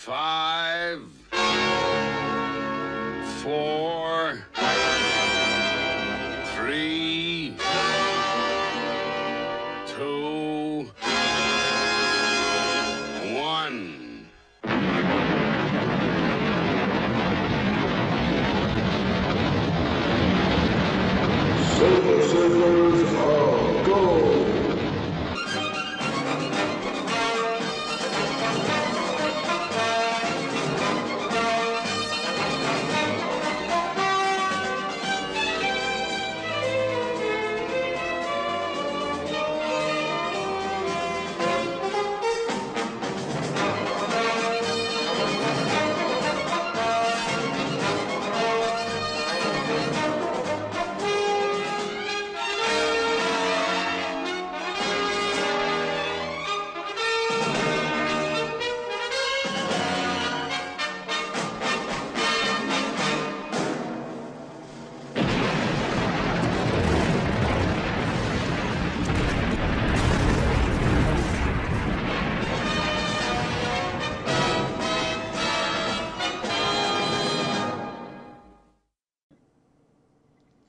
5, 4, 3, 2, 1. Solar Surfers are go!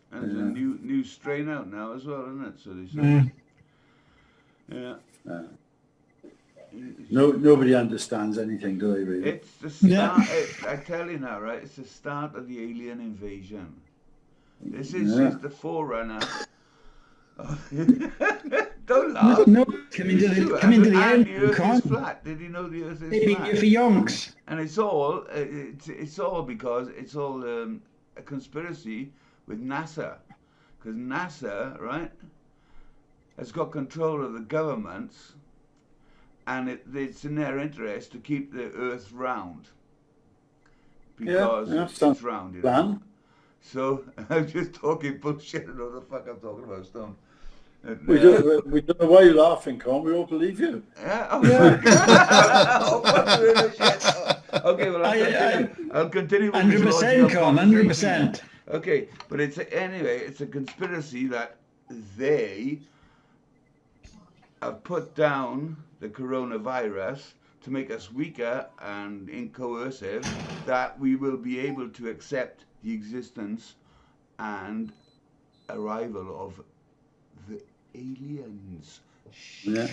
There's a new strain out now as well, isn't it? So they say. Yeah. Nobody understands anything, do they, really? It's the start. I tell you now, right? It's the start of the alien invasion. This is just the forerunner. Don't laugh. No, come into the end. The Earth is flat. Did you know the Earth is flat? For yonks. And it's all because it's all a conspiracy with NASA, because NASA, right, has got control of the governments, and it's in their interest to keep the Earth round because it's round, you know. So I'm just talking bullshit. I don't know what the fuck I'm talking about, Stone. We don't know why you're laughing, Con. We all believe you. Yeah. Okay. Well, I'll continue. 100%, Con. 100%. Okay, but it's a conspiracy that they have put down the coronavirus to make us weaker and incoercive, that we will be able to accept the existence and arrival of the aliens. Yeah.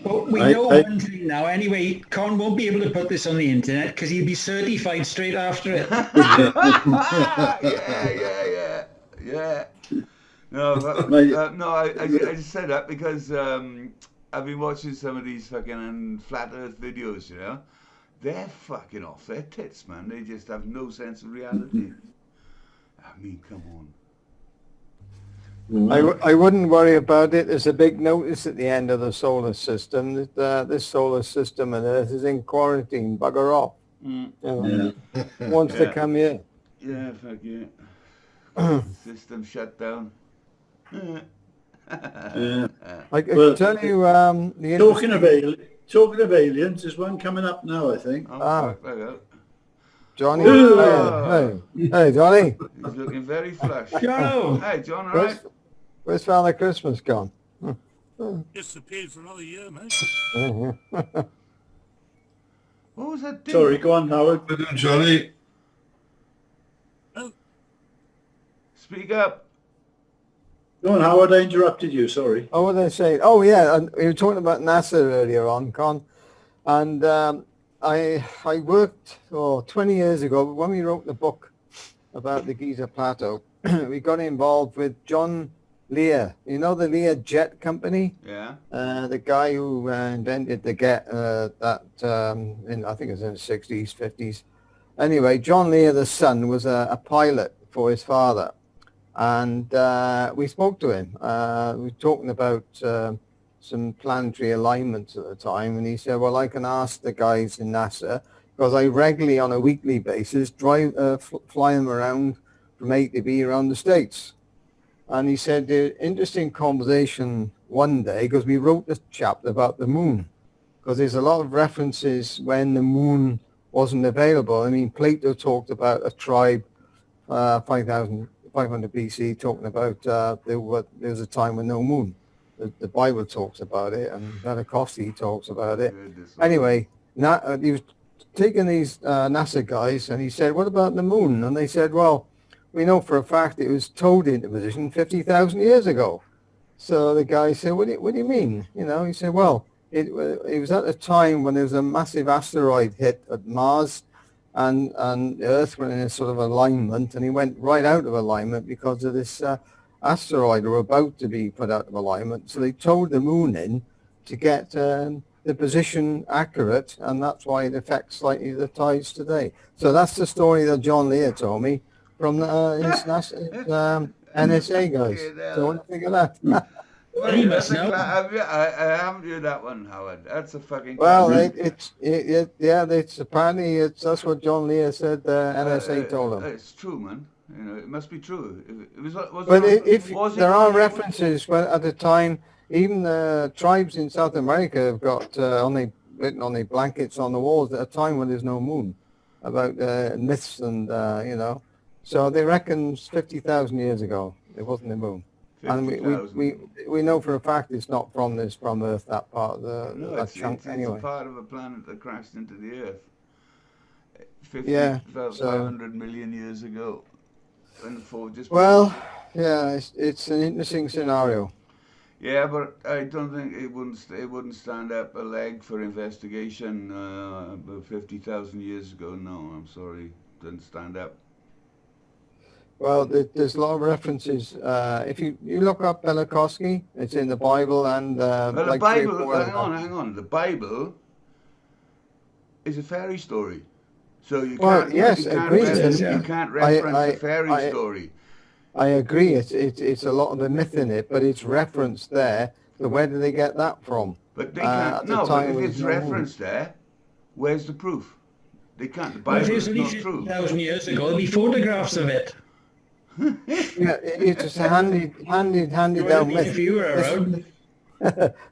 But we know one thing now. Anyway, Con won't be able to put this on the internet because he'll be certified straight after it. Yeah. No, I just said that because I've been watching some of these fucking flat Earth videos. You know, they're fucking off their tits, man. They just have no sense of reality. I mean, come on. I wouldn't worry about it. There's a big notice at the end of the solar system that this solar system and Earth is in quarantine. Bugger off. Wants to come here. Yeah, fuck yeah. System shut down. I can tell you. Talking of aliens, there's one coming up now, I think. Johnny. Hey, Johnny. He's looking very flush. Joe. Hey, John, all right? Where's Father Christmas gone? Disappeared for another year, mate. What was that? Sorry, go on, Howard. How you doing, Johnny? Speak up. Go on, Howard. I interrupted you. Sorry. Oh, what was I saying? Oh, yeah. And we were talking about NASA earlier on, Con. And I worked 20 years ago when we wrote the book about the Giza Plateau. We got involved with John Lear. You know the Lear Jet Company? Yeah. The guy who invented the jet I think it was in the 60s, 50s. Anyway, John Lear, the son, was a pilot for his father. And we spoke to him. We were talking about some planetary alignments at the time. And he said, well, I can ask the guys in NASA, because I regularly, on a weekly basis, fly them around from A to B around the States. And he said, interesting conversation one day, because we wrote this chapter about the moon, because there's a lot of references when the moon wasn't available. I mean, Plato talked about a tribe 5,500 BC, talking about there was a time with no moon. The Bible talks about it, and Vaticanus talks about it. Anyway, he taken these NASA guys, and he said, "What about the moon?" And they said, "Well, we know for a fact it was towed into position 50,000 years ago." So the guy said, what do you mean? You know, he said, "Well, it was at a time when there was a massive asteroid hit at Mars, and the Earth went in a sort of alignment, and he went right out of alignment because of this asteroid, or about to be put out of alignment. So they towed the moon in to get the position accurate, and that's why it affects slightly the tides today." So that's the story that John Lear told me from his NSA guys. So what do you think of that? He must know. I haven't heard that one, Howard. That's a fucking. Well, classic. it's apparently that's what John Lear said. NSA told him. It's true, man. You know, it must be true. But if there are references, well, at the time, even the tribes in South America have got written on the blankets on the walls at a time when there's no moon, about myths and you know. So they reckon 50,000 years ago there wasn't a moon, and we know for a fact it's not from Earth, that part of that chunk anyway. It's part of a planet that crashed into the Earth. 500 million years ago. Well, yeah, it's an interesting scenario. Yeah, but I don't think it wouldn't stand up a leg for investigation about 50,000 years ago. No, I'm sorry, didn't stand up. Well, there's a lot of references. If you look up Belakovsky, it's in the Bible and well, the like Bible. Hang on. The Bible is a fairy story, so you can't. You can't reference a fairy story. I agree. It's a lot of the myth in it, but it's referenced there. So where do they get that from? But they can't. No, but if it's referenced there, where's the proof? They can't. The Bible is not true. 50,000 years ago, there'll be photographs of it. Yeah, it's just a handed down myth. If you were around.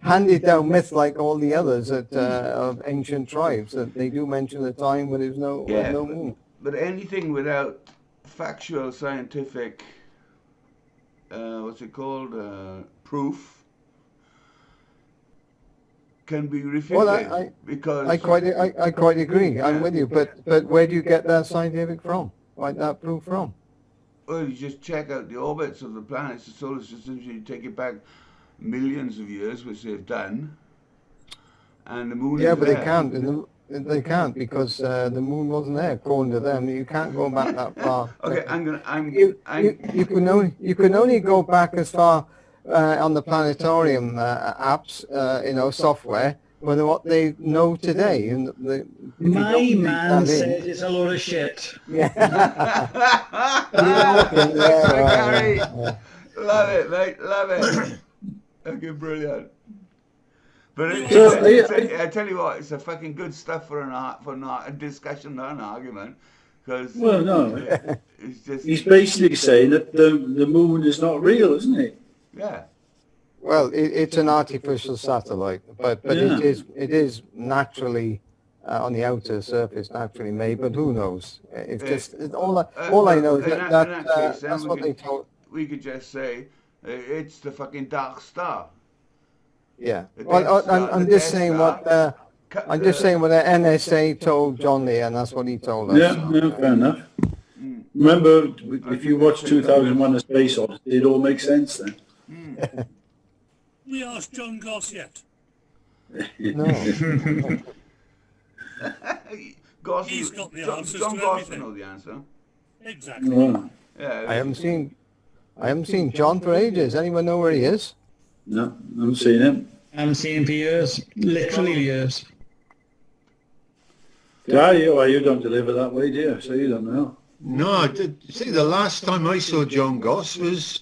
Handed down myth like all the others of ancient tribes, that they do mention the time when there's no moon. But anything without factual, scientific, what's it called, proof, can be refuted. Well, because I quite agree. I'm with you. But where do you get that scientific from? Like that proof from? Well, you just check out the orbits of the planets, the solar systems. You take it back millions of years, which they've done, and the moon. Yeah, but they can't. They can't, because the moon wasn't there according to them. You can't go back that far. Okay, you can only go back as far on the planetarium apps, software, with what they know today. And my man said it's a load of shit. Yeah. Gary, love it, mate, love it. Okay, brilliant. But I tell you what, it's a fucking good stuff for a discussion, not an argument. Because it's just. He's basically saying that the moon is not real, isn't it? Yeah. Well, it's an artificial satellite, but it is naturally on the outer surface, naturally made. But who knows? It's just all I know is that's what they told. We could just say it's the fucking dark star. Yeah. Well, I'm just saying what the NSA told John Lear, and that's what he told us. Yeah, fair enough. Remember, if you watch 2001: A Space Odyssey, it all makes sense then. We asked John Goss yet. No. He's got the answers John to Goss everything. know the answer. Exactly. Yeah. I haven't seen John for ages. Anyone know where he is? No, I haven't seen him. I haven't seen him for years, literally years. You don't deliver that way, do you? So you don't know. No, I did. See, the last time I saw John Goss was,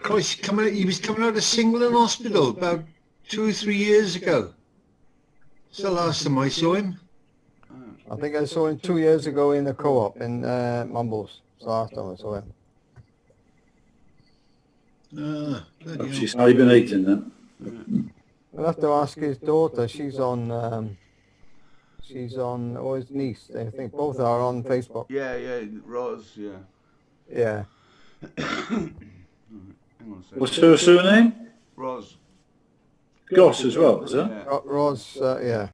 he was coming out of Singleton Hospital about 2 or 3 years ago. It's the last time I saw him. I think I saw him 2 years ago in the co-op in Mumbles. It's the last time I saw him. Perhaps he's hibernating then. We'll have to ask his daughter. She's on, or his niece. I think both are on Facebook. Yeah, Rose, yeah. Yeah. What's her surname? Rose. Goss as well, is it? Yeah. Rose, yeah.